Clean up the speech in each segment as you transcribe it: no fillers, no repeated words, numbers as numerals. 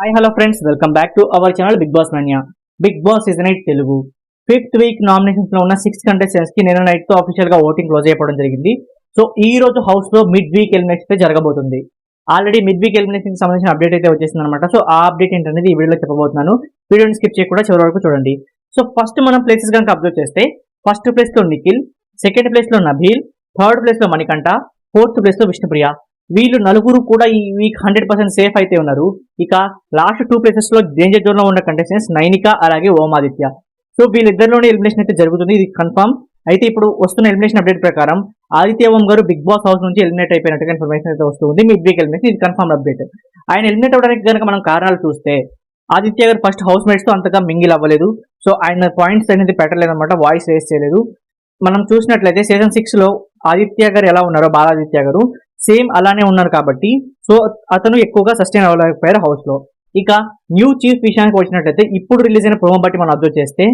Hi hello friends, welcome back to our channel Bigg Boss mania. Bigg Boss season 8 Telugu fifth week nominations లో ఉన్న 6 contestants కి నిన్న night తో official గా voting close అయిపోవడం జరిగింది. సో ఈ రోజు హౌస్ లో మిడ్ వీక్ ఎలిమినేషన్ అయితే జరగబోతుంది. ఆల్రెడీ మిడ్ వీక్ ఎలిమినేషన్ కి సంబంధించిన అప్డేట్ అయితే వచ్చేసింది అనమాట. సో ఆ అప్డేట్ ఏంటనేది ఈ వీడియోలో చెప్పబోతున్నాను. వీడియోని స్కిప్ చేయకుండా చివరి వరకు చూడండి. సో ఫస్ట్ మనం ప్లేసెస్ కనుక అబ్జర్వ్ చేస్తే ఫస్ట్ ప్లేస్ లో నిఖిల్, సెకండ్ ప్లేస్ లో నబీల్, థర్డ్ ప్లేస్ లో మణికంఠ, ఫోర్త్ ప్లేస్ లో విష్ణుప్రియ. వీళ్ళు నలుగురు కూడా ఈ వీక్ 100% సేఫ్ అయితే ఉన్నారు. ఇక లాస్ట్ 2 ప్లేసెస్ లో డేంజర్ జోన్ లో ఉన్న కంటెస్టెంట్స్ నైనిక అలాగే ఓమాదిత్య. సో వీళ్ళిద్దరిలోనే ఎలిమినేషన్ అయితే జరుగుతుంది, ఇది కన్ఫర్మ్. అయితే ఇప్పుడు వస్తున్న ఎలిమినేషన్ అప్డేట్ ప్రకారం ఆదిత్య ఓం గారు బిగ్ బాస్ హౌస్ నుంచి ఎలిమినేట్ అయిపోయినట్టుగా ఇన్ఫర్మేషన్ అయితే వస్తుంది. మిడ్ వీక్ ఎలిమినేషన్ ఇది కన్ఫర్మ్ అప్డేట్. ఆయన ఎలిమినేట్ అవ్వడానికి కనుక మనం కారణాలు చూస్తే ఆదిత్య గారు ఫస్ట్ హౌస్ మేట్స్ తో అంతగా మింగిల్ అవ్వలేదు. సో ఆయన పాయింట్స్ అనేది పెట్టలేదు అనమాట, వాయిస్ రేస్ చేయలేదు. మనం చూసినట్లయితే సీజన్ 6 లో ఆదిత్య గారు ఎలా ఉన్నారో బాలాదిత్య గారు సేమ్ అలానే ఉన్నారు కాబట్టి సో అతను ఎక్కువగా సస్టైన్ అవ్వలేకపోయారు హౌస్ లో. ఇక న్యూ చీఫ్ విషయానికి వచ్చినట్లయితే ఇప్పుడు రిలీజ్ అయిన ప్రోమో బట్టి మనం అబ్జర్వ్ చేస్తే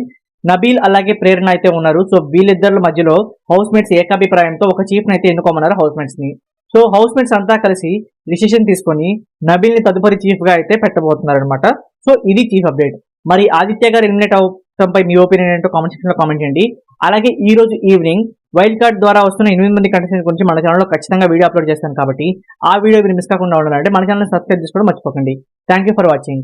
నబీల్ అలాగే ప్రేరణ అయితే ఉన్నారు. సో వీళ్ళిద్దరి మధ్యలో హౌస్ మేట్స్ ఏకాభిప్రాయంతో ఒక చీఫ్ అయితే ఎన్నుకోమన్నారు హౌస్ మేట్స్ ని. సో హౌస్ మేట్స్ అంతా కలిసి డిసిషన్ తీసుకొని నబీల్ ని తదుపరి చీఫ్ గా అయితే పెట్టబోతున్నారు అనమాట. సో ఇది చీఫ్ అప్డేట్. మరి ఆదిత్య గారు ఎలిమినేట్ అవడంపై మీ ఒపీనియన్ ఏంటో కామెంట్ సెక్షన్ లో కామెంట్ చేయండి. అలాగే ఈ రోజు ఈవినింగ్ వైల్డ్ కార్డ్ ద్వారా వస్తున్న 8 మంది కంటెస్టెంట్స్ గురించి మన ఛానల్లో ఖచ్చితంగా వీడియో అప్లోడ్ చేస్తాను కాబట్టి ఆ వీడియో మీరు మిస్ కాకుండా ఉండాలంటే మన ఛానల్ సబ్స్క్రైబ్ చేసుకోవడం మర్చిపోకండి. Thank you for watching.